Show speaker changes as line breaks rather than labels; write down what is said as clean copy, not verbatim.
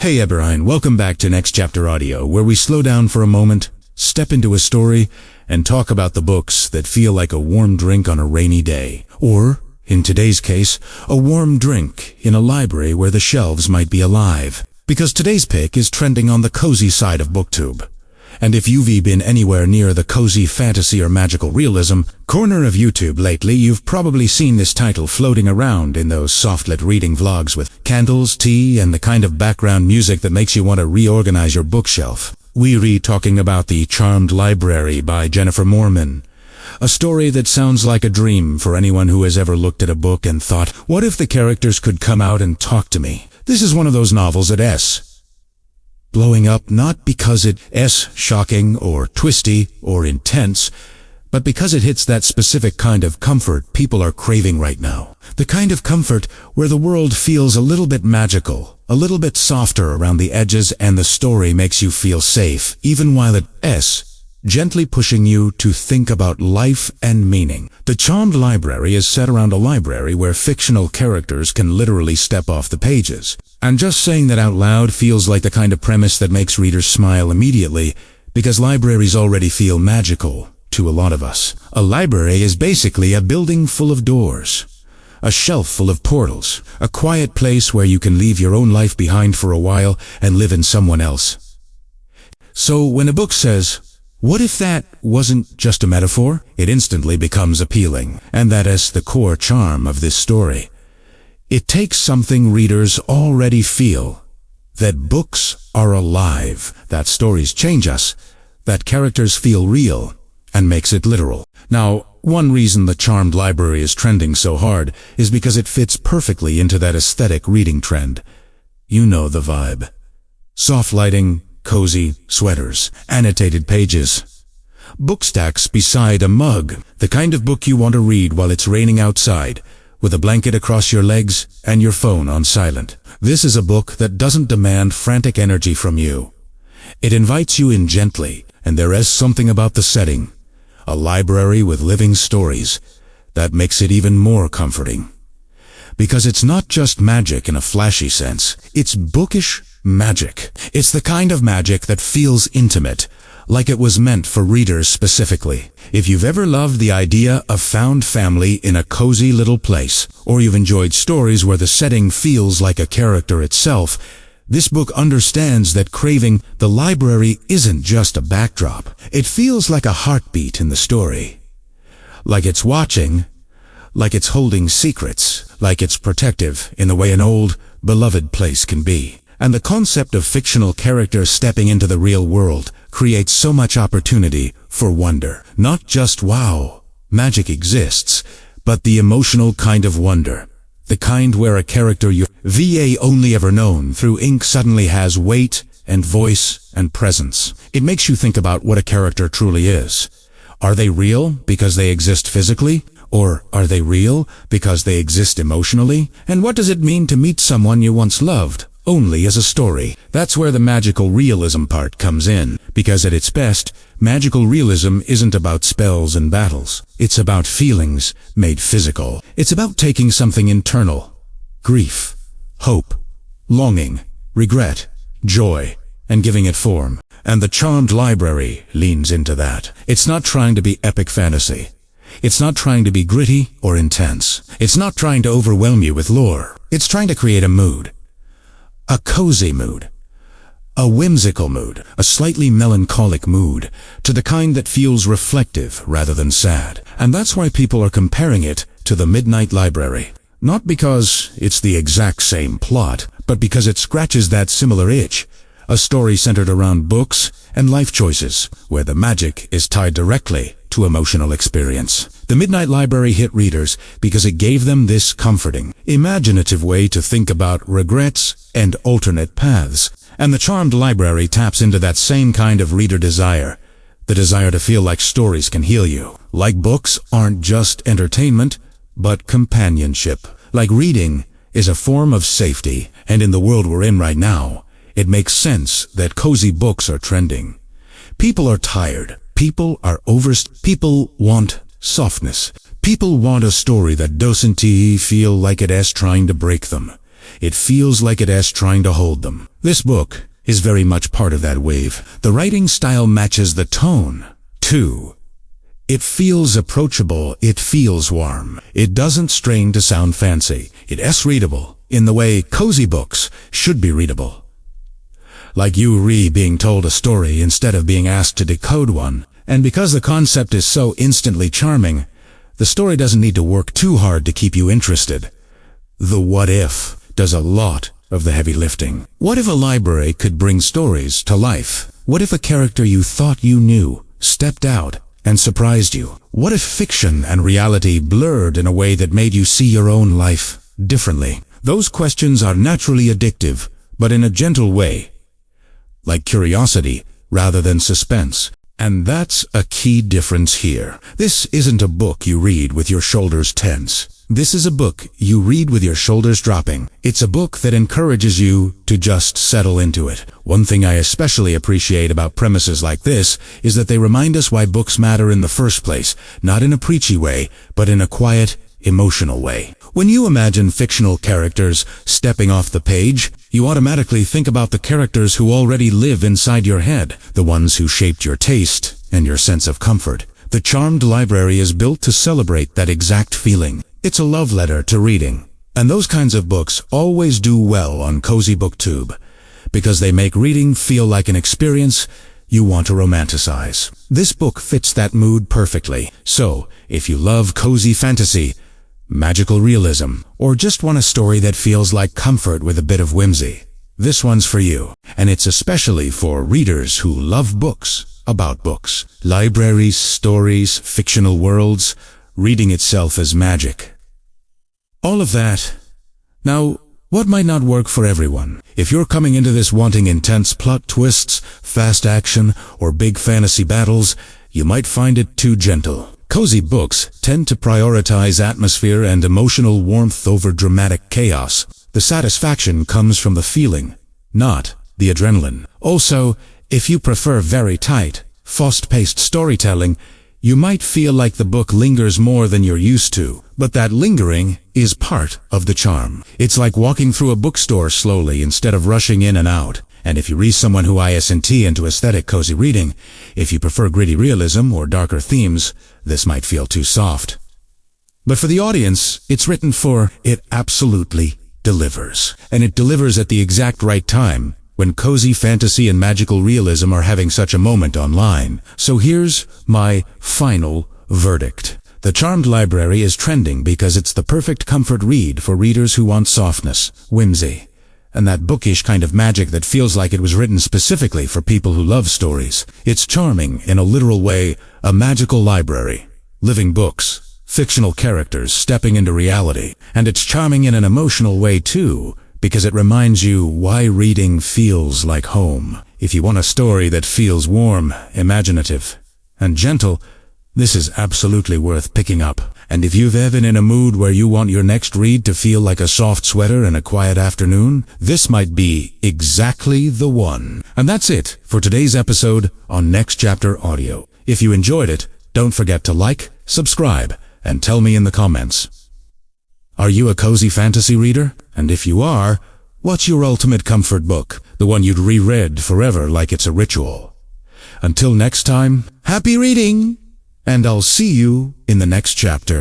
Hey Eberine, welcome back to Next Chapter Audio, where we slow down for a moment, step into a story, and talk about the books that feel like a warm drink on a rainy day. Or, in today's case, a warm drink in a library where the shelves might be alive. Because today's pick is trending on the cozy side of BookTube. And if you've been anywhere near the cozy fantasy or magical realism corner of YouTube lately, you've probably seen this title floating around in those soft-lit reading vlogs with candles, tea, and the kind of background music that makes you want to reorganize your bookshelf. We're talking about The Charmed Library by Jennifer Moorman. A story that sounds like a dream for anyone who has ever looked at a book and thought, what if the characters could come out and talk to me? This is one of those novels that blowing up not because it's shocking or twisty or intense, but because it hits that specific kind of comfort people are craving right now. The kind of comfort where the world feels a little bit magical, a little bit softer around the edges, and the story makes you feel safe, even while it's gently pushing you to think about life and meaning. The Charmed Library is set around a library where fictional characters can literally step off the pages. And just saying that out loud feels like the kind of premise that makes readers smile immediately, because libraries already feel magical to a lot of us. A library is basically a building full of doors, a shelf full of portals, a quiet place where you can leave your own life behind for a while and live in someone else. So when a book says, what if that wasn't just a metaphor? It instantly becomes appealing, and that is the core charm of this story. It takes something readers already feel, that books are alive, that stories change us, that characters feel real, and makes it literal. Now, one reason The Charmed Library is trending so hard is because it fits perfectly into that aesthetic reading trend. You know the vibe. Soft lighting, cozy sweaters, annotated pages, book stacks beside a mug, the kind of book you want to read while it's raining outside, with a blanket across your legs and your phone on silent. This is a book that doesn't demand frantic energy from you. It invites you in gently, and there is something about the setting, a library with living stories, that makes it even more comforting. Because it's not just magic in a flashy sense, it's bookish magic. It's the kind of magic that feels intimate, like it was meant for readers specifically. If you've ever loved the idea of found family in a cozy little place, or you've enjoyed stories where the setting feels like a character itself, this book understands that craving the library isn't just a backdrop. It feels like a heartbeat in the story. Like it's watching, like it's holding secrets, like it's protective in the way an old, beloved place can be. And the concept of fictional characters stepping into the real world creates so much opportunity for wonder. Not just, wow, magic exists, but the emotional kind of wonder. The kind where a character you've only ever known through ink suddenly has weight and voice and presence. It makes you think about what a character truly is. Are they real because they exist physically? Or are they real because they exist emotionally? And what does it mean to meet someone you once loved only as a story? That's where the magical realism part comes in, because at its best, magical realism isn't about spells and battles. It's about feelings made physical. It's about taking something internal, grief, hope, longing, regret, joy, and giving it form. And The Charmed Library leans into that. It's not trying to be epic fantasy. It's not trying to be gritty or intense. It's not trying to overwhelm you with lore. It's trying to create a mood. A cozy mood, a whimsical mood, a slightly melancholic mood, to the kind that feels reflective rather than sad. And that's why people are comparing it to The Midnight Library. Not because it's the exact same plot, but because it scratches that similar itch. A story centered around books and life choices, where the magic is tied directly to emotional experience. The Midnight Library hit readers because it gave them this comforting, imaginative way to think about regrets and alternate paths. And The Charmed Library taps into that same kind of reader desire, the desire to feel like stories can heal you. Like books aren't just entertainment, but companionship. Like reading is a form of safety, and in the world we're in right now, it makes sense that cozy books are trending. People are tired. People are people want softness. People want a story that doesn't feel like it is trying to break them. It feels like it is trying to hold them. This book is very much part of that wave. The writing style matches the tone, too. It feels approachable, it feels warm. It doesn't strain to sound fancy. It is readable, in the way cozy books should be readable. Like you being told a story instead of being asked to decode one. And because the concept is so instantly charming, the story doesn't need to work too hard to keep you interested. The what if does a lot of the heavy lifting. What if a library could bring stories to life? What if a character you thought you knew stepped out and surprised you? What if fiction and reality blurred in a way that made you see your own life differently? Those questions are naturally addictive, but in a gentle way, like curiosity rather than suspense. And that's a key difference here. This isn't a book you read with your shoulders tense. This is a book you read with your shoulders dropping. It's a book that encourages you to just settle into it. One thing I especially appreciate about premises like this is that they remind us why books matter in the first place, not in a preachy way, but in a quiet, emotional way. When you imagine fictional characters stepping off the page, you automatically think about the characters who already live inside your head, the ones who shaped your taste and your sense of comfort. The Charmed Library is built to celebrate that exact feeling. It's a love letter to reading. And those kinds of books always do well on Cozy BookTube, because they make reading feel like an experience you want to romanticize. This book fits that mood perfectly. So, if you love cozy fantasy, magical realism, or just want a story that feels like comfort with a bit of whimsy, this one's for you. And it's especially for readers who love books about books. Libraries, stories, fictional worlds, reading itself as magic. All of that. Now, what might not work for everyone? If you're coming into this wanting intense plot twists, fast action, or big fantasy battles, you might find it too gentle. Cozy books tend to prioritize atmosphere and emotional warmth over dramatic chaos. The satisfaction comes from the feeling, not the adrenaline. Also, if you prefer very tight, fast-paced storytelling, you might feel like the book lingers more than you're used to, but that lingering is part of the charm. It's like walking through a bookstore slowly instead of rushing in and out. And if you read someone who isn't into aesthetic cozy reading, if you prefer gritty realism or darker themes, this might feel too soft. But for the audience it's written for, it absolutely delivers. And it delivers at the exact right time, when cozy fantasy and magical realism are having such a moment online. So here's my final verdict. The Charmed Library is trending because it's the perfect comfort read for readers who want softness, whimsy, and that bookish kind of magic that feels like it was written specifically for people who love stories. It's charming in a literal way, a magical library, living books, fictional characters stepping into reality. And it's charming in an emotional way too, because it reminds you why reading feels like home. If you want a story that feels warm, imaginative, and gentle, this is absolutely worth picking up. And if you've ever been in a mood where you want your next read to feel like a soft sweater in a quiet afternoon, this might be exactly the one. And that's it for today's episode on Next Chapter Audio. If you enjoyed it, don't forget to like, subscribe, and tell me in the comments. Are you a cozy fantasy reader? And if you are, what's your ultimate comfort book? The one you'd reread forever like it's a ritual. Until next time, happy reading! And I'll see you in the next chapter.